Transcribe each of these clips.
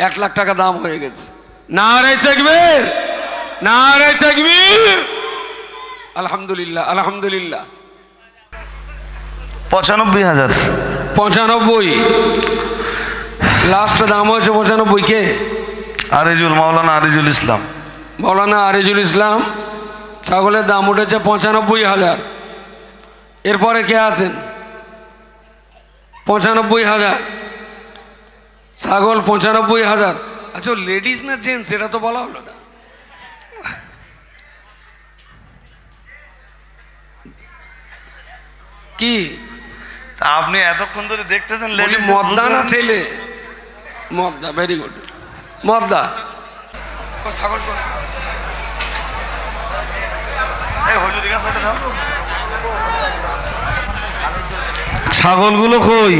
1 লাখ টাকা দাম হয়ে গেছে। নারে তাকবীর, নারে তাকবীর, আলহামদুলিল্লাহ আলহামদুলিল্লাহ। 95,000। 95 লাস্ট দাম হয়েছে 95। কে? আরিজুল, মাওলানা আরিজুল ইসলাম। মৌলানা আরিজুল ইসলাম। ছাগলের দাম উঠেছে 95,000। এরপরে কে আছেন? 95,000 ছাগল, 95,000। আচ্ছা, লেডিস না জেন্টস সেটা তো বলা হলো না। কি আপনি এতক্ষণ ধরে দেখতেছেন মদ্দা না ছেলে? মদ্দা, ভেরি গুড, মদ্দা। ছাগল ছাগলগুলো কই?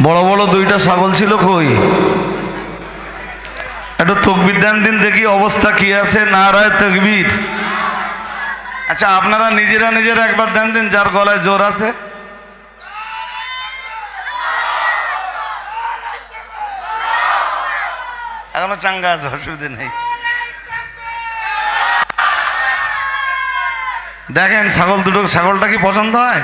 বড় বড় 2টা ছাগল ছিল কই? একটু তাকবীর দেন দিন দেখি অবস্থা কি আছে। নারায়ে তাকবীর। আচ্ছা, আপনারা নিজেরা নিজেরা একবার দেন দিন যার গলায় জোর আছে। এখনো চাঙ্গা আছে, অসুবিধা নেই। দেখেন ছাগল দুটো, ছাগলটা কি পছন্দ হয়?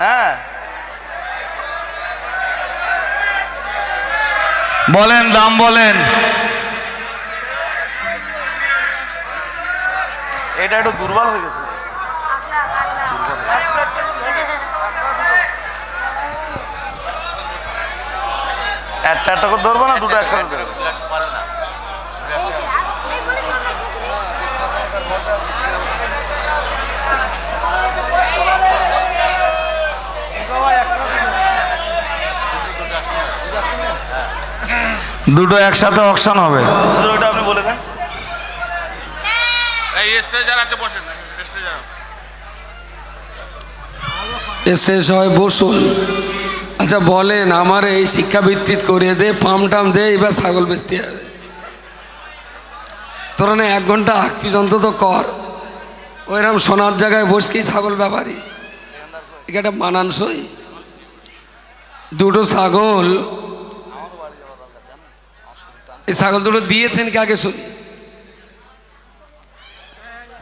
হ্যাঁ, বলেন, দাম বলেন। এটা একটু দুর্বল হয়ে গেছে। একটা একটা করে ধরবো না, দুটো একসাথে ধরবো? দুটো একসাথে অকশন হবে। ওটা আপনি বলে দেন। শেষ হয় বসুন। আচ্ছা বলেন, আমার এই শিক্ষাবৃত্তি করে দে, পাম টাম দে, এবার ছাগল বেচতে হবে। তোরা না 1 ঘন্টা আগ পর্যন্ত তো কর। ওইরকম সোনার জায়গায় বসকেই ছাগল ব্যাপারী, এটা মানানসই? দুটো ছাগল, এই ছাগল দুটো দিয়েছেন কে আগে শুনি?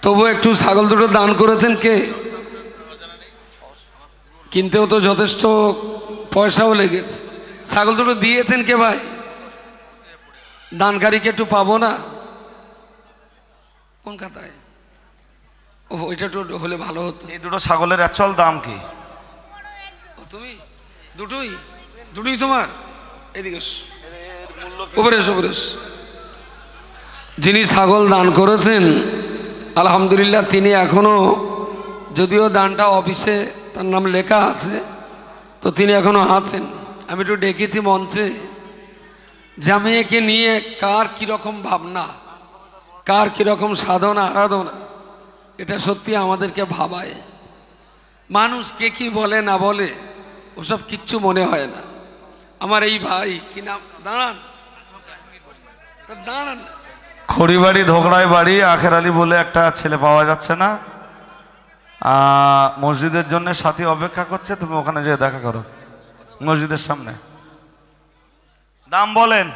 তবু একটু ছাগল দুটো দান করেছেন কে? কিনতেও তো যথেষ্ট পয়সাও লেগেছে। ছাগল দুটো দিয়েছেন কে ভাই? দানকারীকে একটু পাবো না? কোন খাতায়? ও, ওইটা একটু হলে ভালো হতো। এই দুটো ছাগলের অ্যাকচুয়াল দাম কি? তুমি দুটোই, দুটোই তোমার? এদিকে ওপরেস, ওপরেস। যিনি ছাগল দান করেছেন আলহামদুলিল্লাহ, তিনি এখনো, যদিও দানটা অফিসে তার নাম লেখা আছে, তো তিনি এখনো আছেন। আমি একটু ডেকেছি মঞ্চে, জামিয়াকে নিয়ে কার কীরকম ভাবনা, কার কীরকম সাধনা আরাধনা, এটা সত্যি আমাদেরকে ভাবায়। মানুষ কে কী বলে না বলে ওসব কিচ্ছু মনে হয় না। আমার এই ভাই কি নাম, দাঁড়ান দাঁড়ান, খড়িবাড়ি ধোকড়ায় বাড়ি, আখের আলী বলে একটা ছেলে পাওয়া যাচ্ছে না, মসজিদের জন্য সাথী অপেক্ষা করছে, তুমি ওখানে যেয়ে দেখা করো মসজিদের সামনে। দাম বলেন।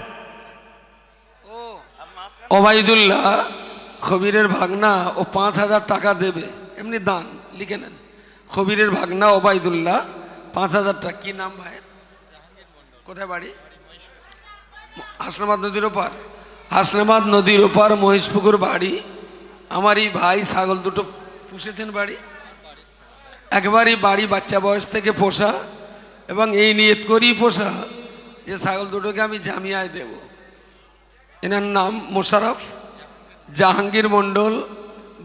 ওবাইদুল্লাহ খবিরের ভাগনা, ও 5,000 টাকা দেবে, এমনি দান লিখে নেন। খবিরের ভাগনা ওবাইদুল্লাহ 5,000 টাকা। কি নাম ভাইয়ের? কোথায় বাড়ি? হাসনাবাদ নদীর ওপার। হাসনাবাদ নদীর ওপার মহিষপুকুর বাড়ি। আমার এই ভাই ছাগল দুটো পুষেছেন বাড়ি, একবারই বাড়ি বাচ্চা বয়স থেকে পোষা, এবং এই নিয়ত করেই পোষা যে ছাগল দুটোকে আমি জামিয়ায় দেব। এনার নাম মোশারফ জাহাঙ্গীর মণ্ডল,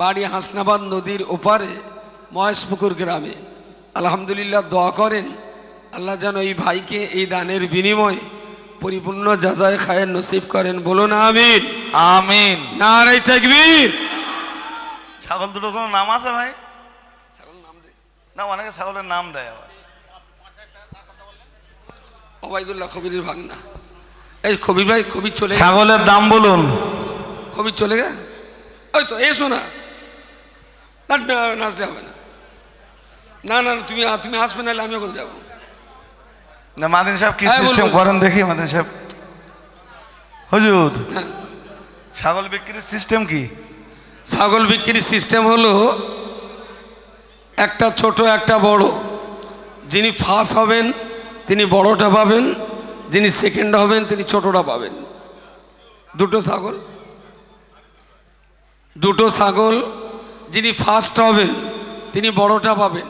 বাড়ি হাসনাবাদ নদীর ওপারে মহেশপুকুর গ্রামে। আলহামদুলিল্লাহ, দোয়া করেন আল্লাহ যেন এই ভাইকে এই দানের বিনিময়ে পরিপূর্ণ জাযায়ে খায়ের নসিব করেন। বলুন আমিন। আমিন। নারে তাকবীর। ছাগল দুটো কোনো নাম আছে ভাই? ছাগল নাম দেয় না, অনেকে ছাগলের নাম দেয় আবার। ওবাইদুল্লাহ খবিরের ভাগনা। এই খবির ভাই, খবির চলে, ছাগলের দাম বলুন। খবির চলে গে, ওই তো এসো না, নাচতে হবে না। না না তুমি তুমি আসবে, নাহলে আমি এখন যাবো। না মাদিন সাহেব কি হ্যাঁ, সিস্টেম বলুন। করেন দেখি মাদিন সাহেব। হুজুর হ্যাঁ, ছাগল বিক্রির সিস্টেম কি? ছাগল বিক্রির সিস্টেম হলো একটা ছোট একটা বড়। যিনি ফার্স্ট হবেন তিনি বড়টা পাবেন, যিনি সেকেন্ড হবেন তিনি ছোটটা পাবেন। দুটো ছাগল, যিনি ফার্স্ট হবেন তিনি বড়টা পাবেন,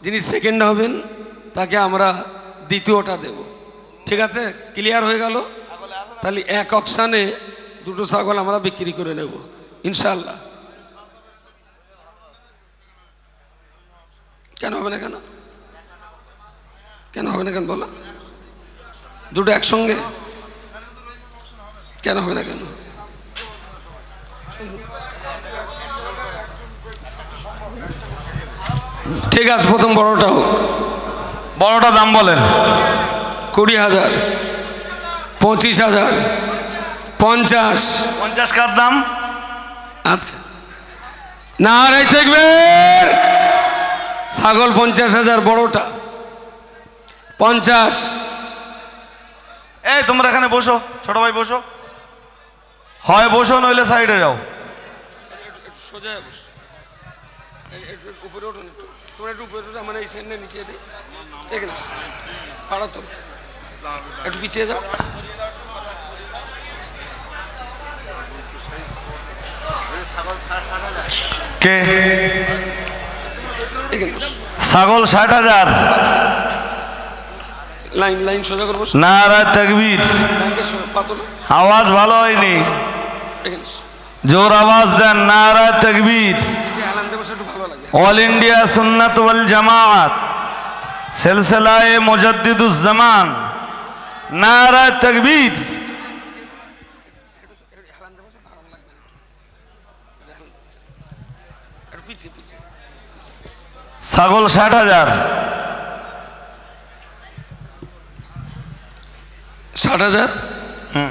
যিনি সেকেন্ড হবেন তাকে আমরা দ্বিতীয়টা দেব। ঠিক আছে, ক্লিয়ার হয়ে গেল? তাহলে এক অকশানে দুটো ছাগল আমরা বিক্রি করে নেব ইনশাআল্লাহ। কেন হবে না? কেন হবে না কেন বলো? দুটো একসঙ্গে কেন হবে না কেন? ঠিক আছে, প্রথম বড়টা হোক। বড়টা দাম বলেন। 20,000, 25,000, 50। 50 কার দাম? আচ্ছা, নারে থাকবে। ছাগল 50,000, বড়টা 50। এই তোমরা এখানে বসো, ছোট ভাই বসো, হয় বসো নইলে সাইডে যাও। সোজা বস, উপরে ওঠো, তোমরা একটু উপরে ওঠো, মানে এই সাইডে নিচে দিই। এখানে পাড়া তো একটু পিছিয়ে যাও। কে? এখানে বস। ছাগল 60,000। লাইন সোজা করে বস। নারা তাকবীর। লাইনটা পাতলো, আওয়াজ ভালো হয়নি, এখানে জোর আওয়াজ দেন। নারা তাকবীর। যে হেলান দিয়ে বসে একটু ভালো লাগবে। অল ইন্ডিয়া সুন্নাত ওয়াল জামাত সিলসিলায়ে মুজাদ্দিদুজ জামান। নারা তাকবীর। হেলান দিয়ে বসে ভালো লাগবে একটু পিছিয়ে। ছাগল 60,000। 60,000?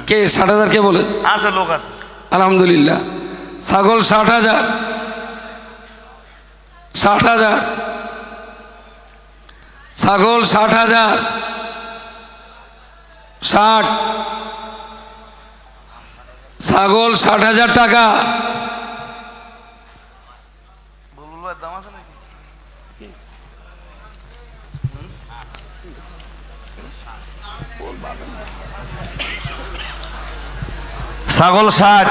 কে 60,000 কে বলেছে? আছে লোক আছে। আলহামদুলিল্লাহ। ছাগল 60,000, 60,000, ছাগল 60,000, 60, ছাগল 60,000 টাকা। দাম আছে নাকি? ছাগল 60।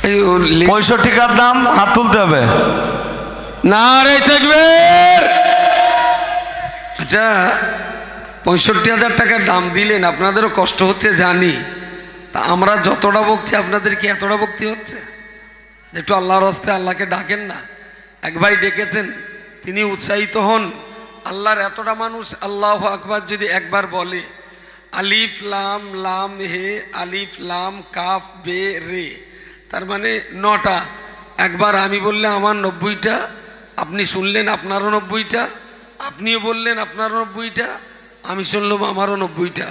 এই 65 কার দাম? হাত তুলতে হবে। নারে থাকবে। আচ্ছা, 65,000 টাকার দাম দিলেন, আপনাদেরও কষ্ট হচ্ছে জানি। তা আমরা যতটা বকছি আপনাদের কি এতটা বকতে হচ্ছে? একটু আল্লাহর হস্তে আল্লাহকে ডাকেন না। এক ভাই ডেকেছেন, তিনি উৎসাহিত হন। আল্লাহর এতটা মানুষ আল্লাহু আকবার যদি একবার বলে, আলিফ লাম লাম হে, আলিফ লাম কাফ বে রে, তার মানে 9টা। একবার আমি বললে আমার 90টা, আপনি শুনলেন আপনারও 90টা, আপনিও বললেন আপনারও 90টা, আমি শুনলাম আমারও 90টা।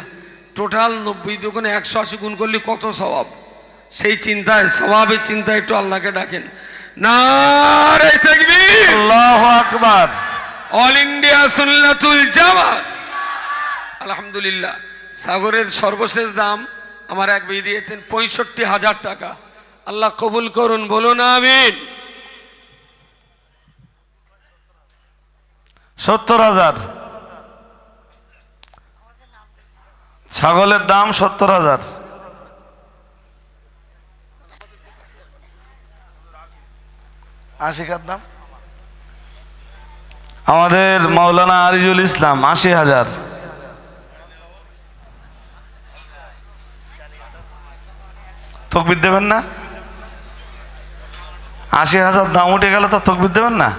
টোটাল 90 দুগুণে 180 গুণ করলে কত সওয়াব? সেই চিন্তায়, স্বভাবের চিন্তায় একটু আল্লাহকে ডাকেন। নারে তাকবীর, আল্লাহু আকবার। অল ইন্ডিয়া সুন্নাতুল জামাত। আলহামদুলিল্লাহ। সাগরের সর্বশেষ দাম আমার এক ভাই দিয়েছেন 65,000 টাকা। আল্লাহ কবুল করুন, বলুন আমিন। 70,000। ছাগলের দাম 70,000। 80 কার দাম? আমাদের মাওলানা আরিজুল ইসলাম 80,000। তকবির দেবেন না? 80,000 দাম উঠে গেল তো তকবির দেবেন না?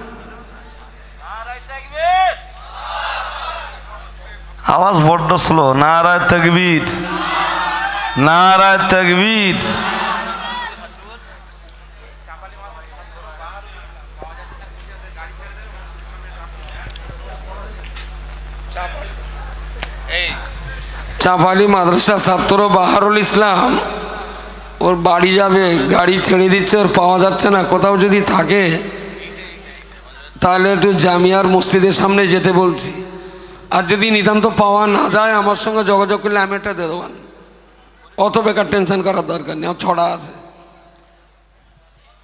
আওয়াজ বড্ড স্লো। নারায়ে তাকবীর, নারায়ে তাকবীর। চাপালি মাদ্রাসা ছাত্র বাহারুল ইসলাম, ওর বাড়ি যাবে, গাড়ি ছেড়ে দিচ্ছে, ওর পাওয়া যাচ্ছে না। কোথাও যদি থাকে তাহলে একটু জামিয়ার মসজিদের সামনে যেতে বলছি। আর যদি নিতান্ত পাওয়া না যায় আমার সঙ্গে যোগাযোগ করলে আমি একটা দিয়ে দেবেন। অত বেকার টেনশন করার দরকার নেই, ছড়া আছে।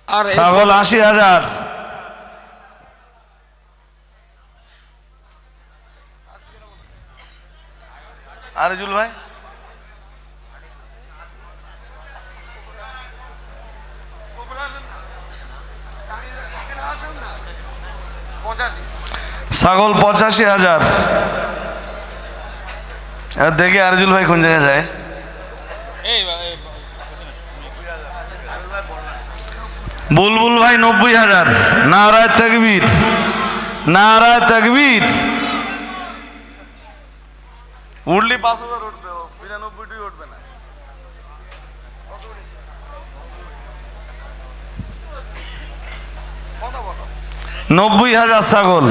আর ছাগল ৮০,০০০। আরিজুল ভাই, ছাগল ৮৫,০০০। দেখি আরিজুল ভাই কোন জায়গায় যায়। বুলবুল ভাই ৯০,০০০। নারায়ে তাকবীর, নারায়ে তাকবীর। উঠলি ৫,০০০ উঠবে, ৯৫টি উঠবে না। ৯০,০০০ ছাগল।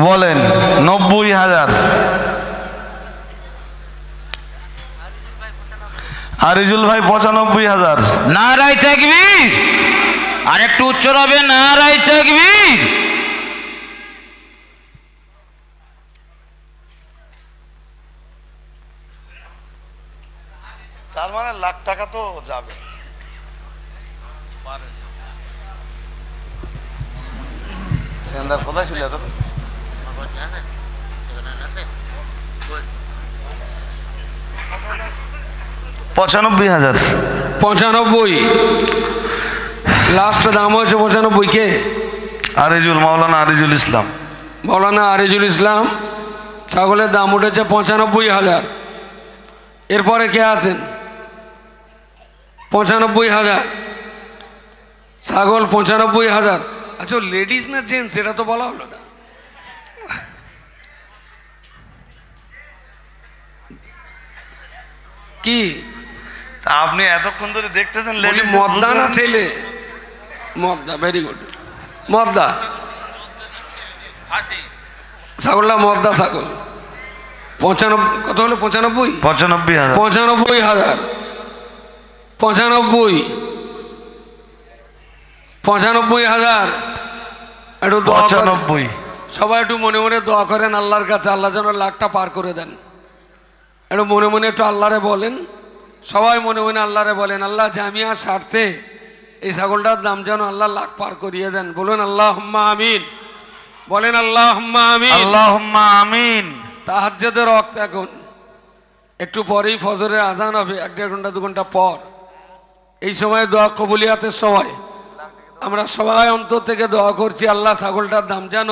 বলেন ৯০,০০০। আরিজুল ভাই ৯৫,০০০। নারায়ে তাকবীর। আর একটু উচ্চ হবে, নারায়ে তাকবীর। তার মানে লাখ টাকা তো যাবে। সেন্দার কোথায় ছিল এত? ৯৫,০০০। ৯৫ লাস্ট দাম হয়েছে ৯৫। কে? আরিজুল, মাওলানা আরিজুল ইসলাম। মৌলানা আরিজুল ইসলাম। ছাগলের দাম উঠেছে ৯৫,০০০। এরপরে কে আছেন? ৯৫,০০০ ছাগল, ৯৫,০০০। আচ্ছা, লেডিস না জেন্টস এটা তো বলা হলো না। কি আপনি এতক্ষণ ধরে দেখতেছেন? বলি মদ্দা না ছেলে? মদ্দা, ভেরি গুড। মদ্দা ছাগলটা, মদ্দা ছাগল। ৯৫ কত হলো? ৯৫ ৯৫,০০০। ৯৫,০০০ ৯৫,০০০ একটু দোয়া করেন। ৯৫। সবাই একটু মনে মনে দোয়া করেন আল্লাহর কাছে, আল্লাহ যেন লাখটা পার করে দেন। একটু মনে মনে একটু আল্লাহরে বলেন, সবাই মনে মনে আল্লাহরে বলেন, আল্লাহ জামিয়ার স্বার্থে এই ছাগলটার দাম যেন আল্লাহ লাখ পার করিয়ে দেন। বলুন আল্লাহুম্মা আমিন, বলেন আল্লাহুম্মা আমিন, আল্লাহুম্মা আমিন। তাহাজ্জুদের ওয়াক্ত এখন, একটু পরেই ফজরের আজান হবে, ১-১.৫ ঘন্টা ২ ঘন্টা পর। এই সময় দোয়া কবুলিয়াতের সময় আমরা সবাই অন্তর থেকে দোয়া করছি আল্লাহ ছাগলটার দাম যেন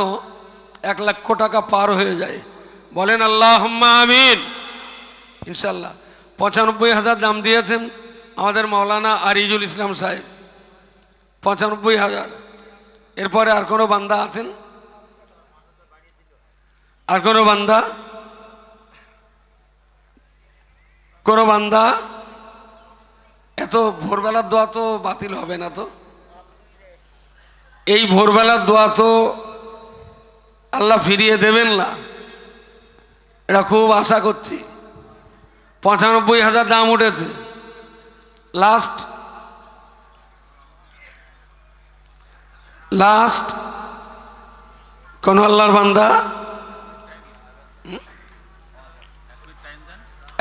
১,০০,০০০ টাকা পার হয়ে যায়। বলেন আল্লাহুম্মা আমিন। ইনশাল্লাহ ৯৫,০০০ দাম দিয়েছেন আমাদের মাওলানা আরিজুল ইসলাম সাহেব, ৯৫,০০০। এরপরে আর কোনো বান্দা আছেন? আর কোনো বান্দা? কোনো বান্দা? এত ভোরবেলার দোয়া তো বাতিল হবে না তো? এই ভোরবেলার দোয়া তো আল্লাহ ফিরিয়ে দেবেন না, এটা খুব আশা করছি। ৯৫,০০০ দাম উঠেছে। লাস্ট কোন আল্লাহর বান্দা?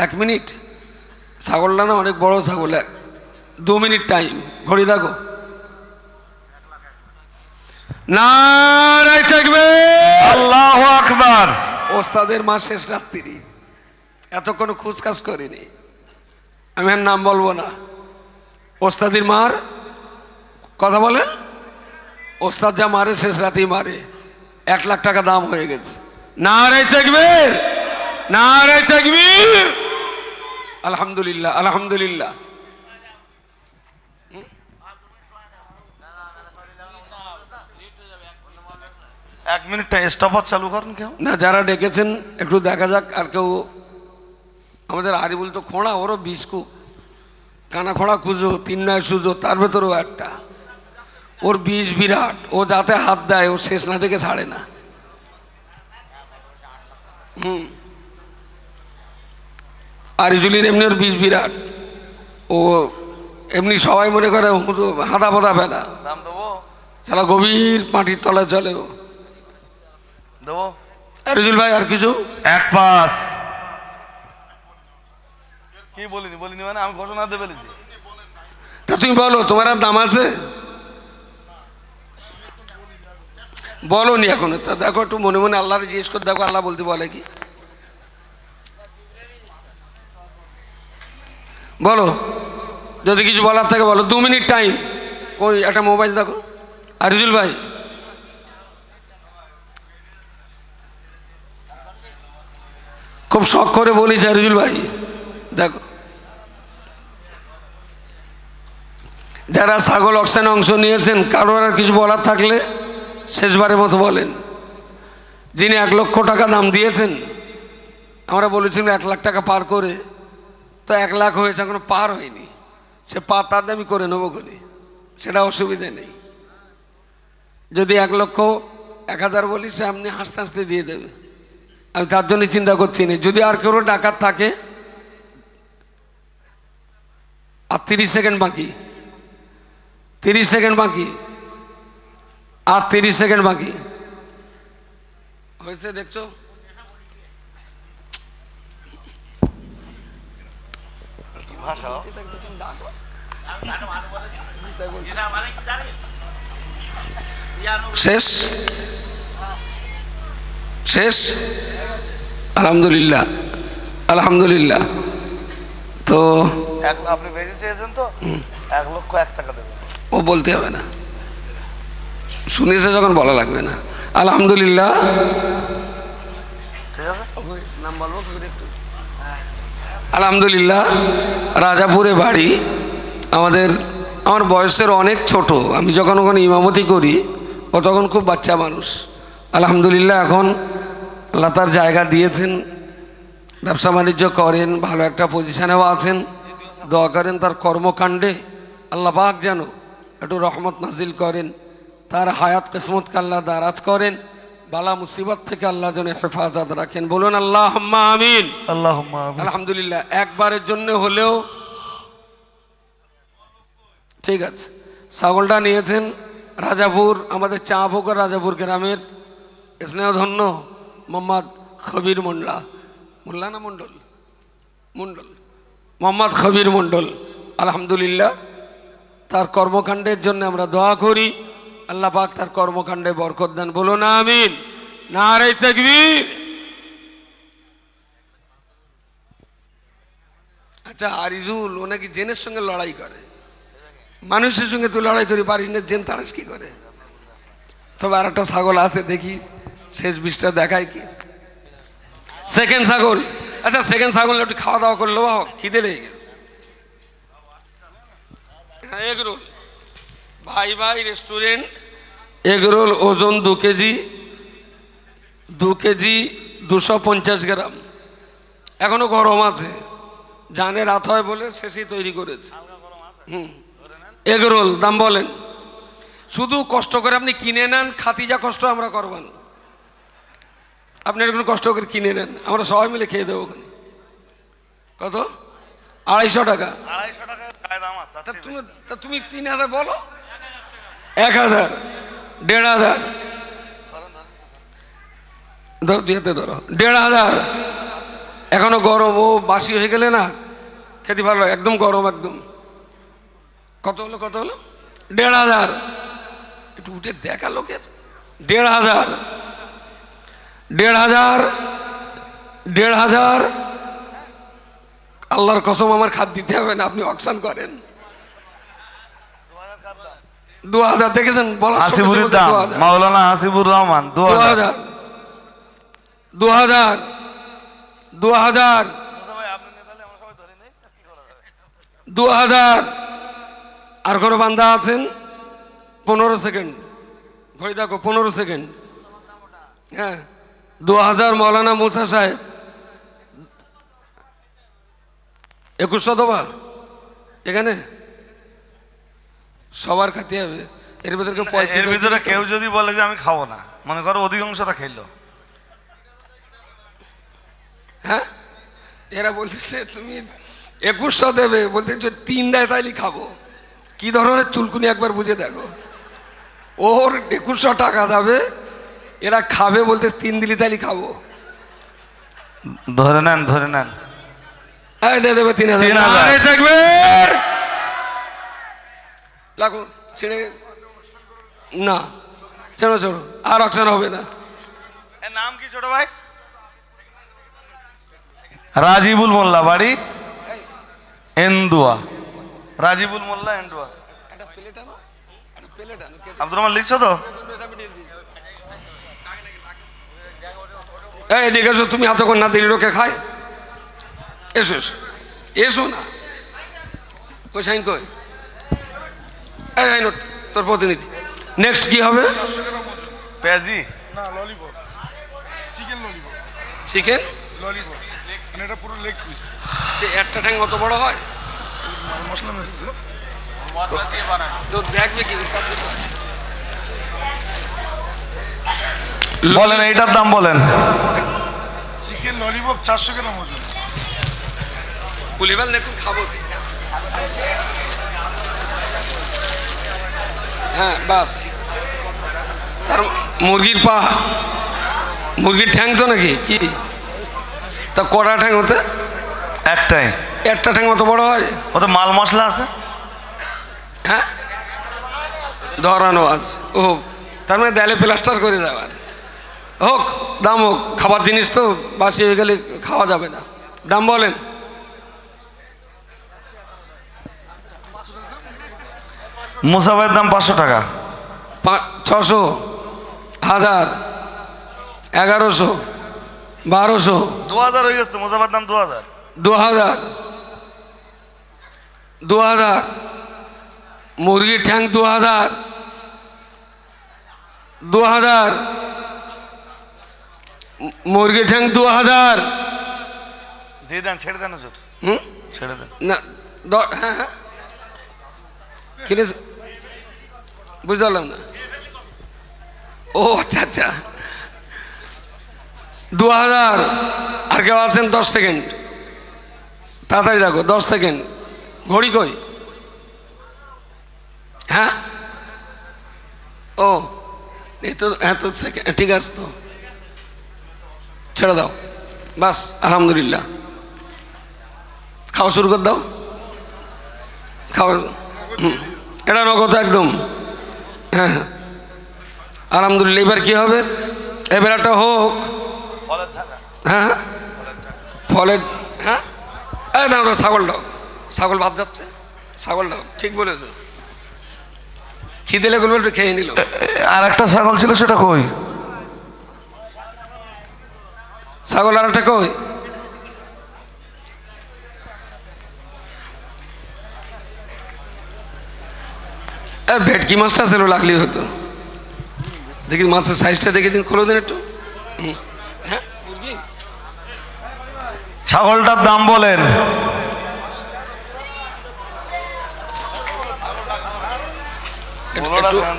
১ মিনিট। ছাগলটা না অনেক বড় ছাগল, ২ মিনিট টাইম, ঘড়ি দেখো। নারায়ে তাকবীর, আল্লাহু আকবার। ওস্তাদের মা শেষ রাত্রি, এতক্ষণ খুচকাজ করিনি। আমি আর নাম বলবো না। ওস্তাদির মার কথা বলেন, ওস্তাদ যা মারে শেষ রাতেই মারে। ১,০০,০০০ টাকা দাম হয়ে গেছে। নারায়ে তাকবীর, নারায়ে তাকবীর। আলহামদুলিল্লাহ, আলহামদুলিল্লাহ। এক মিনিট স্টপার চালু করেন কেউ না, যারা ডেকেছেন একটু দেখা যাক। আর কেউ? আমাদের আরিবুল তো খোঁড়া, ওরও বিস্কু কানা খোঁড়া খুঁজো, ৩ নয় সুজো, তার ভেতরেও একটা। ওর বিষ বিরাট, ও যাতে হাত দেয় ও শেষ না থেকে ছাড়ে না। আরিজুলির এমনি ওর বীজ বিরাট, ও এমনি সবাই মনে করে হাঁদা পাতা ফেলা, দাম দেবো, সালা গভীর মাটির তলায় চলে ও। দেবো আরিজুল ভাই আর কিছু? 1 পাস। কি বলিনি বলিনি মানে আমি ঘোষণা দিয়ে বলেছি। তা তুমি বলো তোমার আর দাম আছে? বলো নি এখনো, তা দেখো একটু মনে মনে আল্লাহর জিজ্ঞেস করে দেখো আল্লাহ বলতে বলে কি। বলো, যদি কিছু বলার থাকে বলো। 2 মিনিট টাইম। ওই একটা মোবাইল দেখো আরিজুল ভাই। খুব শখ করে বলিস আরিজুল ভাই। দেখো, যারা ছাগল অকশনে অংশ নিয়েছেন কারোর আর কিছু বলার থাকলে শেষবারের মতো বলেন। যিনি 1 লক্ষ টাকা দাম দিয়েছেন, আমরা বলেছিলাম 1 লাখ টাকা পার করে, তো 1 লাখ হয়েছে, এখনো পার হয়নি। সে তার দামি করে নেবো করে, সেটা অসুবিধা নেই। যদি 1,01,000 বলি, সে আপনি হাসতে হাসতে দিয়ে দেবে, আমি তার জন্য চিন্তা করছি না। যদি আর কেউ ডাকাত থাকে, আর 30 সেকেন্ড বাকি, 30 সেকেন্ড বাকি, আর 30 সেকেন্ড বাকি হয়েছে, দেখছো? শেষ শেষ আলহামদুলিল্লাহ, আলহামদুলিল্লাহ। তো আপনি বেশি চেয়েছেন তো 1,01,000 টাকা দেবেন। ও বলতে হবে না, শুনেছে যখন বলা লাগবে না। আলহামদুলিল্লাহ। আলহামদুলিল্লাহ। রাজাপুরে বাড়ি আমার বয়সের অনেক ছোট। আমি যখন ওখানে ইমামতি করি, ও তখন খুব বাচ্চা মানুষ। আলহামদুলিল্লাহ এখন আল্লাহ তার জায়গা দিয়েছেন, ব্যবসা বাণিজ্য করেন, ভালো একটা পজিশনেও আছেন। দোয়া করেন তার কর্মকাণ্ডে আল্লাহ পাক যেন একটু রহমত নাজিল করেন, তার হায়াত কিসমতকে আল্লাহ দারাজ করেন, বালা মুসিবত থেকে আল্লাহ যেন হেফাজত রাখেন। বলুন আল্লাহুম্মা আমিন। আল্লাহুম্মা আমিন। আলহামদুলিল্লাহ। একবারের জন্য হলেও ঠিক আছে। ছাগলটা নিয়েছেন রাজাপুর, আমাদের চাঁপুকুর রাজাপুর গ্রামের স্নেহধন্য মোহাম্মদ খবির মোল্লা, মোল্লা না মণ্ডল, মণ্ডল, মোহাম্মদ খবির মণ্ডল। আলহামদুলিল্লাহ, তার কর্মকাণ্ডের জন্য আমরা দোয়া করি, আল্লাহ পাক তার কর্মকাণ্ডে বরকত দেন। বলুন আমিন। নারে তাকবীর। আচ্ছা, আরিজুল ও নাকি জেনের সঙ্গে লড়াই করে, মানুষের সঙ্গে তুই লড়াই করি পারিস না, জেন তারাস কি করে? তবে আর একটা ছাগল আছে, দেখি শেষ বিষটা দেখায় কি। সেকেন্ড ছাগল। আচ্ছা, সেকেন্ড ছাগল একটু খাওয়া দাওয়া করলো, খিদে লেগে গেছে। হ্যাঁ, এগরোল, ভাই ভাই রেস্টুরেন্ট এগরোল, ওজন 2 কেজি, 2 কেজি 250 গ্রাম। এখনো গরম আছে, জানে রাত হয় বলে শেষেই তৈরি করেছে। এগরোল দাম বলেন? শুধু কষ্ট করে আপনি কিনে নেন, খাতি যা কষ্ট আমরা করবান, আপনি এরকম কষ্ট করে কিনে নেন, আমরা সবাই মিলে খেয়ে দেবো ওখানে। কত? 250 টাকা। 250 টাকা দাম আছে। তা তুমি 3000 বলো, 1000, 1500, দিতে ধরো 1500। এখনো গরম, ও বাসি হয়ে গেলে না খেতে ভালো, একদম গরম একদম। কত হলো, কত হলো? 1500। একটু উঠে দেখা লোকের। 1500, 1500, 1500। আল্লাহর কসম, আমার খাদ দিতে হবে না, আপনি অকশন করেন। 2000 দেখেছেন? বলা হাসিবুরের দাম, মাওলানা হাসিবুর রহমান। 2000, 2000, 2000, 2000। আর কোনো বান্দা আছেন? 15 সেকেন্ড ঘড়ি দেখো, 15 সেকেন্ড। হ্যাঁ, 2000 মৌলানা মুসা সাহেব। 2100 দেবা এখানে? সবার খাতে হবে এর ভিতরে। এর ভিতরে কেউ যদি বলে যে আমি খাবো না, মনে করো অধিকাংশটা খেলো, হ্যাঁ, এরা বলতেছে তুমি 2100 দেবে, বলতে যে 3 দেয় তাইলে খাবো। কি ধরনের চুলকুনি একবার বুঝে দেখো। ওর 2100 টাকা যাবে, এরা খাবে বলতে 3 দিলি তাইলে খাবো। ধরে নেন, ধরে নেন। এই দিয়ে দেবে 3000। 3000 আরে থাকবে লাগো ছেড়ে না, চলো চলো, আর অকশন হবে না। এর নাম কি ছোট ভাই? রাজিবুল মোল্লা, বাড়ি এন্দুয়া। রাজিবুল মোল্লা, এন্দুয়া। আব্দুর রহমান লিখছো তো? এই এদিকে এসো, তুমি হাতে করে না দিলি লোকে খায়। এসো এসো এসো না, কই সাইন কই? এই নোট তোর প্রতিনিধি। নেক্সট কি হবে? পেঁয়াজি না lollipop, chicken lollipop, chicken lollipop মানে এটা পুরো লেগ পিস, একটা ঠ্যাং অত বড় হয়? মশলা মেরেছে। তো দেখবে কি বলেন, এইটার দাম বলেন। চিকেন ললিপপ 400 গ্রাম ওজন। কুলিবাল দেখুন খাবো। হ্যাঁ বাস। তার মুরগির পা, মুরগির ঠ্যাং তো নাকি কি? তা কটা ঠ্যাং হতে? একটাই। একটা ঠ্যাং অত বড় হয়? ওত মাল মশলা আছে। হ্যাঁ ধরানো আছে। ও তার মানে দেয়ালে প্লাস্টার করে দেওয়ার। হোক, দাম হোক, খাবার জিনিস তো বাসি হয়ে গেলে খাওয়া যাবে না। দাম বলেন। মুসাফের দাম 500 টাকা। 600, 1000, 1100, 1200, 2000 হয়ে গেছে। মুসাফের দাম 2000। 2000, 2000, মুরগির ঠ্যাং 2000, 2000, মুরগির ঠ্যাং 2000। দিয়ে দেন, ছেড়ে দেন হুজুর, হুম ছেড়ে দেন। না হ্যাঁ হ্যাঁ কিনে বুঝতে পারলাম না। ও আচ্ছা আচ্ছা, 2000। আর কেউ আছেন? 10 সেকেন্ড, তাড়াতাড়ি দেখো, 10 সেকেন্ড। ঘড়ি কই? হ্যাঁ ও এই তো, হ্যাঁ তো সেকেন্ড, ঠিক আছে তো, ছেড়ে দাও বাস। আলহামদুলিল্লাহ, খাওয়া শুরু করে দাও, খাওয়া। এটা নগদ একদম। হ্যাঁ হ্যাঁ আলহামদুলিল্লাহ। এবার কি হবে? এবার একটা হোক। হ্যাঁ ফলের, হ্যাঁ এই দাও, ছাগল দাও, ছাগল ভাত যাচ্ছে, ছাগল দাও, ঠিক বলেছো। খিদে লেগে একটু খেয়ে নিল। আর একটা ছাগল ছিল, সেটা কই? ছাগল আর একটা কই? ভেটকি মাছটা ছিল, লাগলি হতো। দেখি মাছের সাইজটা দেখে দিন, খোলো দিন একটু। হ্যাঁ মুরগি, ছাগলটার দাম বলেন।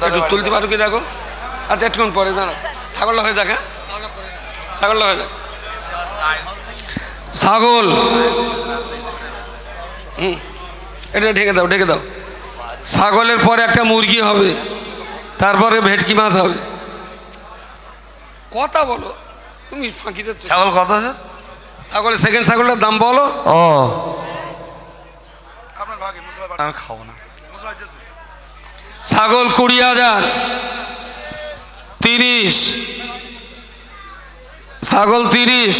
একটু তুলতে পারো কি দেখো। আচ্ছা একটুক্ষণ পরে দাঁড়া, ছাগলটা হয়ে যাক। হ্যাঁ ছাগলটা হয়ে যাক। ছাগল, এটা ঢেকে দাও, ঢেকে দাও। ছাগলের পরে একটা মুরগি হবে, তারপরে ভেটকি মাছ হবে। কথা বলো তুমি, ফাঁকি দিচ্ছ। ছাগল কত আছে? ছাগলের সেকেন্ড ছাগলটার দাম বলো। ও আপনার ভাগে মুসাফা আমি খাবো না। মুসাফা দিয়েছে। ছাগল 20,000, 30, ছাগল 30,